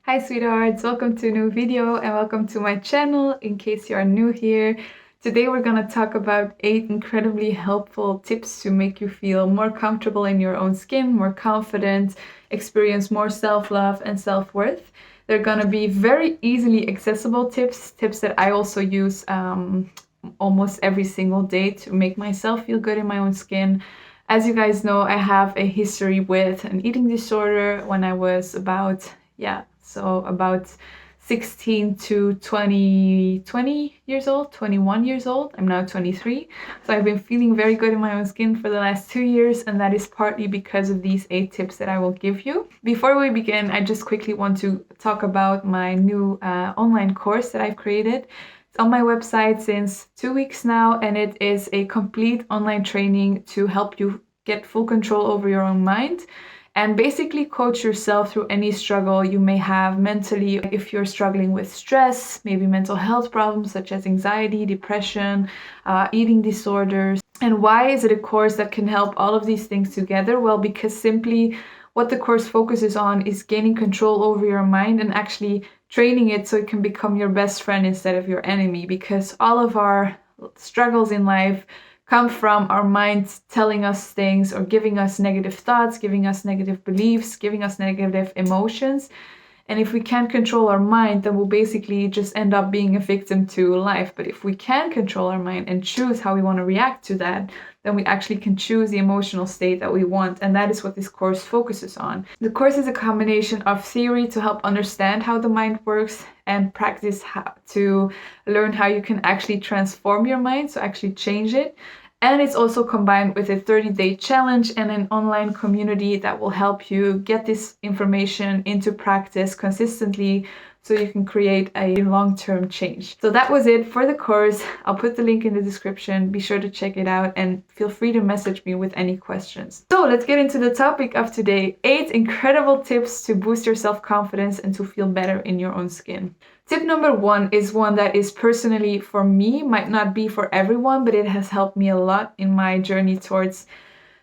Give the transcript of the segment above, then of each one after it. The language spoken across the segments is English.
Hi sweethearts, welcome to a new video and welcome to my channel in case you are new here. Today we're going to talk about 8 incredibly helpful tips to make you feel more comfortable in your own skin, more confident, experience more self-love and self-worth. They're going to be very easily accessible tips that I also use almost every single day to make myself feel good in my own skin. As you guys know, I have a history with an eating disorder when I was about 16 to 20 years old, 21 years old. I'm now 23. So I've been feeling very good in my own skin for the last 2 years, and that is partly because of these 8 tips that I will give you. Before we begin, I just quickly want to talk about my new online course that I've created. It's on my website since 2 weeks now, and it is a complete online training to help you get full control over your own mind and basically coach yourself through any struggle you may have mentally. If you're struggling with stress, maybe mental health problems such as anxiety, depression, eating disorders. And why is it a course that can help all of these things together? Well, because simply what the course focuses on is gaining control over your mind and actually training it so it can become your best friend instead of your enemy, because all of our struggles in life come from our minds telling us things or giving us negative thoughts, giving us negative beliefs, giving us negative emotions. And if we can't control our mind, then we'll basically just end up being a victim to life. But if we can control our mind and choose how we want to react to that, then we actually can choose the emotional state that we want. And that is what this course focuses on. The course is a combination of theory to help understand how the mind works and practice how to learn how you can actually transform your mind, so actually change it. And it's also combined with a 30-day challenge and an online community that will help you get this information into practice consistently so you can create a long-term change. So that was it for the course. I'll put the link in the description. Be sure to check it out and feel free to message me with any questions. So let's get into the topic of today: 8 incredible tips to boost your self-confidence and to feel better in your own skin. Tip number 1 is one that is personally for me, might not be for everyone, but it has helped me a lot in my journey towards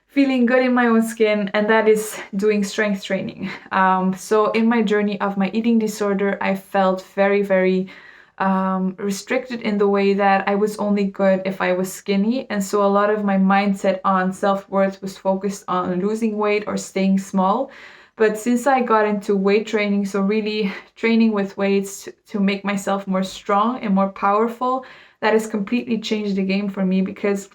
feeling good in my own skin, and that is doing strength training. So in my journey of my eating disorder, I felt very restricted in the way that I was only good if I was skinny. And so a lot of my mindset on self-worth was focused on losing weight or staying small. But since I got into weight training, so really training with weights to make myself more strong and more powerful, that has completely changed the game for me, because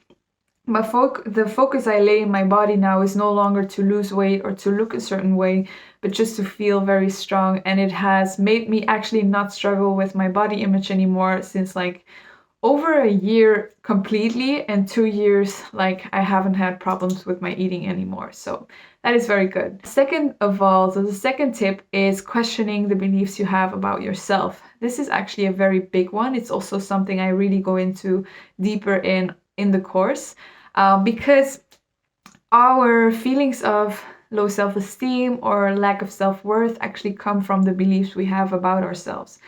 the focus I lay in my body now is no longer to lose weight or to look a certain way, but just to feel very strong. And it has made me actually not struggle with my body image anymore since like over a year completely, and 2 years like I haven't had problems with my eating anymore. So that is very good. Second of all, so the second tip is questioning the beliefs you have about yourself. This is actually a very big one. It's also something I really go into deeper in the course, because our feelings of low self-esteem or lack of self-worth actually come from the beliefs we have about ourselves.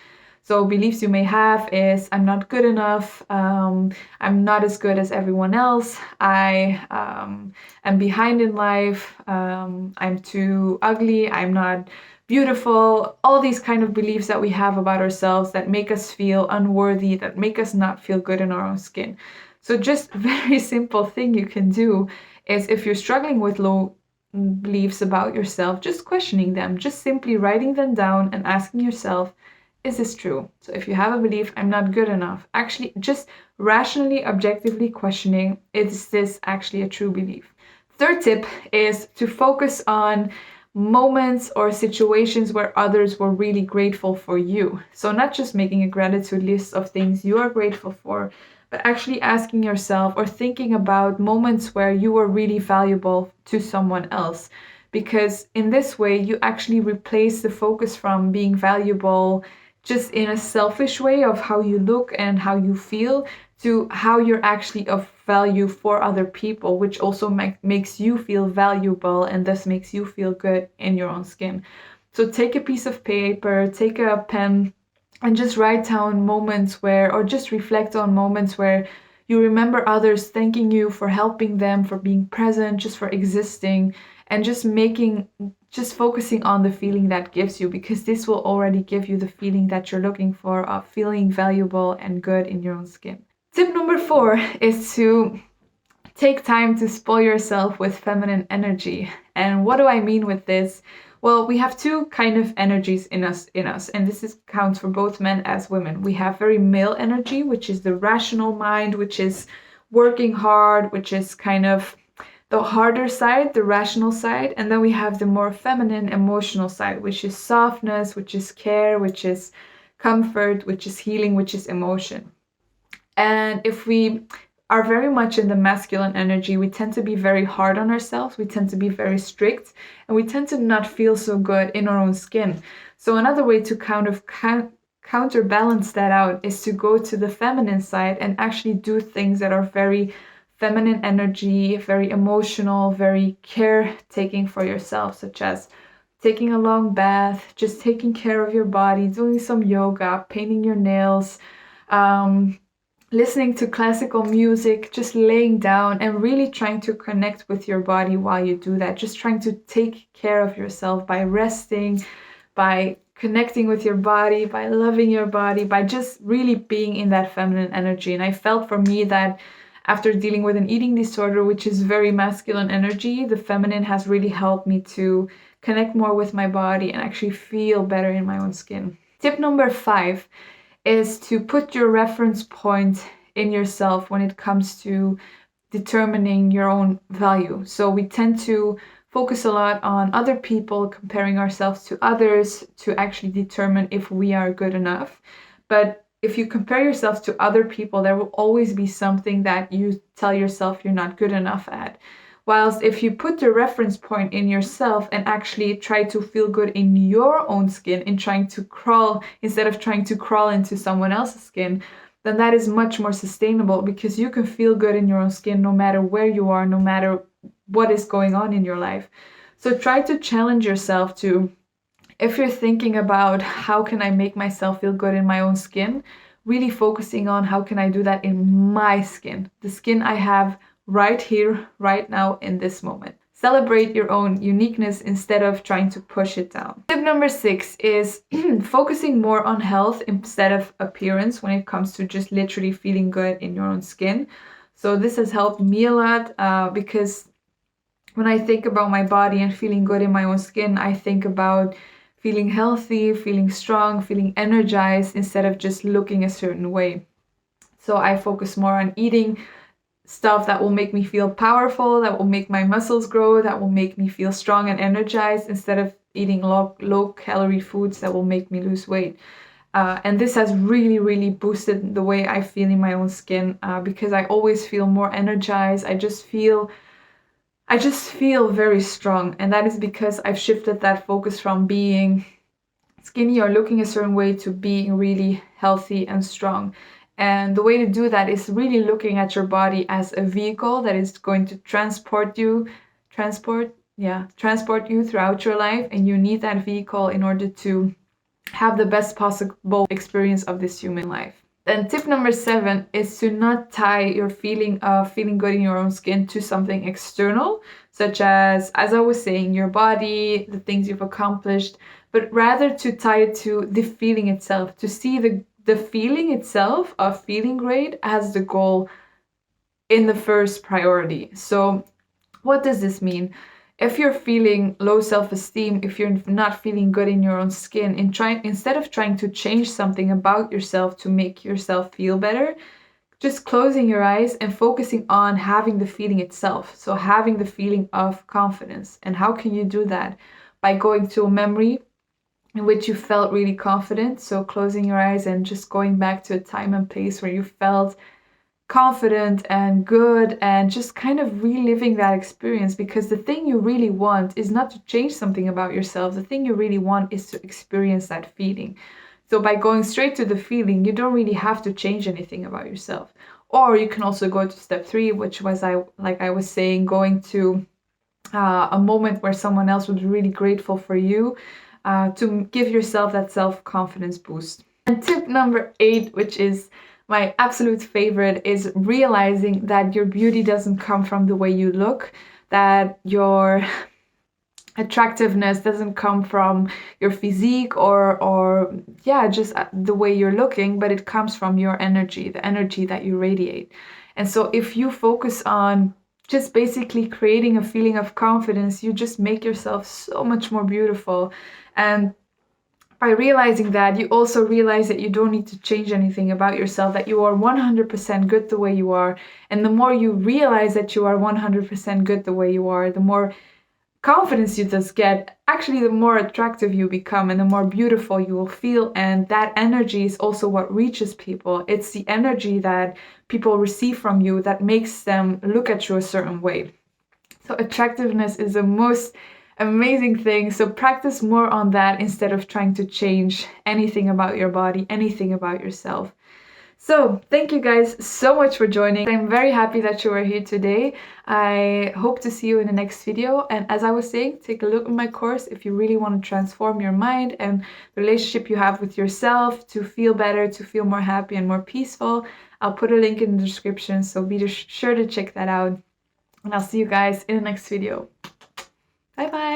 So beliefs you may have is: I'm not good enough, I'm not as good as everyone else, I am behind in life, I'm too ugly, I'm not beautiful. All these kind of beliefs that we have about ourselves that make us feel unworthy, that make us not feel good in our own skin. So just a very simple thing you can do is, if you're struggling with low beliefs about yourself, just questioning them, just simply writing them down and asking yourself, is this true? So if you have a belief, I'm not good enough, actually just rationally, objectively questioning, is this actually a true belief? Third tip is to focus on moments or situations where others were really grateful for you. So not just making a gratitude list of things you are grateful for, but actually asking yourself or thinking about moments where you were really valuable to someone else. Because in this way, you actually replace the focus from being valuable just in a selfish way of how you look and how you feel, to how you're actually of value for other people, which also makes you feel valuable and thus makes you feel good in your own skin. So take a piece of paper, take a pen, and just write down moments where, or just reflect on moments where you remember others thanking you for helping them, for being present, just for existing, and just making just focusing on the feeling that gives you, because this will already give you the feeling that you're looking for of feeling valuable and good in your own skin. Tip number 4 is to take time to spoil yourself with feminine energy. And what do I mean with this? Well, we have two kind of energies in us, and this counts for both men as women. We have very male energy, which is the rational mind, which is working hard, which is kind of the harder side, the rational side. And then we have the more feminine emotional side, which is softness, which is care, which is comfort, which is healing, which is emotion. And if we are very much in the masculine energy, we tend to be very hard on ourselves, we tend to be very strict, and we tend to not feel so good in our own skin. So another way to kind of counterbalance that out is to go to the feminine side and actually do things that are very feminine energy, very emotional, very caretaking for yourself, such as taking a long bath, just taking care of your body, doing some yoga, painting your nails, listening to classical music, just laying down and really trying to connect with your body while you do that. Just trying to take care of yourself by resting, by connecting with your body, by loving your body, by just really being in that feminine energy. And I felt for me that after dealing with an eating disorder, which is very masculine energy, the feminine has really helped me to connect more with my body and actually feel better in my own skin. Tip number 5 is to put your reference point in yourself when it comes to determining your own value. So we tend to focus a lot on other people, comparing ourselves to others to actually determine if we are good enough. But if you compare yourself to other people, there will always be something that you tell yourself you're not good enough at. Whilst if you put the reference point in yourself and actually try to feel good in your own skin, in trying to crawl, instead of trying to crawl into someone else's skin, then that is much more sustainable, because you can feel good in your own skin no matter where you are, no matter what is going on in your life. So try to challenge yourself to, if you're thinking about how can I make myself feel good in my own skin, really focusing on how can I do that in my skin, the skin I have right here, right now, in this moment. Celebrate your own uniqueness instead of trying to push it down. Tip number 6 is focusing more on health instead of appearance when it comes to just literally feeling good in your own skin. So this has helped me a lot because when I think about my body and feeling good in my own skin, I think about feeling healthy, feeling strong, feeling energized instead of just looking a certain way. So I focus more on eating stuff that will make me feel powerful, that will make my muscles grow, that will make me feel strong and energized, instead of eating low calorie foods that will make me lose weight. And this has really boosted the way I feel in my own skin because I always feel more energized. I just feel very strong, and that is because I've shifted that focus from being skinny or looking a certain way to being really healthy and strong. And the way to do that is really looking at your body as a vehicle that is going to transport you throughout your life, and you need that vehicle in order to have the best possible experience of this human life. Then tip number 7 is to not tie your feeling of feeling good in your own skin to something external, such as I was saying, your body, the things you've accomplished, but rather to tie it to the feeling itself, to see the feeling itself of feeling great as the goal in the first priority. So what does this mean? If you're feeling low self-esteem, if you're not feeling good in your own skin, instead of trying to change something about yourself to make yourself feel better, just closing your eyes and focusing on having the feeling itself. So having the feeling of confidence. And how can you do that? By going to a memory in which you felt really confident. So closing your eyes and just going back to a time and place where you felt confident and good, and just kind of reliving that experience, because the thing you really want is not to change something about yourself. The thing you really want is to experience that feeling. So by going straight to the feeling, you don't really have to change anything about yourself. Or you can also go to step 3, which was, like I was saying, going to a moment where someone else was really grateful for you, to give yourself that self-confidence boost. And tip number 8, which is my absolute favorite, is realizing that your beauty doesn't come from the way you look, that your Attractiveness doesn't come from your physique or yeah, just the way you're looking, but it comes from your energy, the energy that you radiate. And so if you focus on just basically creating a feeling of confidence, you just make yourself so much more beautiful. And by realizing that, you also realize that you don't need to change anything about yourself, that you are 100% good the way you are. And the more you realize that you are 100% good the way you are, the more confidence you just get, actually the more attractive you become and the more beautiful you will feel. And that energy is also what reaches people. It's the energy that people receive from you that makes them look at you a certain way. So attractiveness is the most amazing thing. So practice more on that instead of trying to change anything about your body, anything about yourself. So thank you guys so much for joining. I'm very happy that you are here today. I hope to see you in the next video. And as I was saying, take a look at my course if you really want to transform your mind and the relationship you have with yourself to feel better, to feel more happy and more peaceful. I'll put a link in the description, so be sure to check that out. And I'll see you guys in the next video. Bye bye.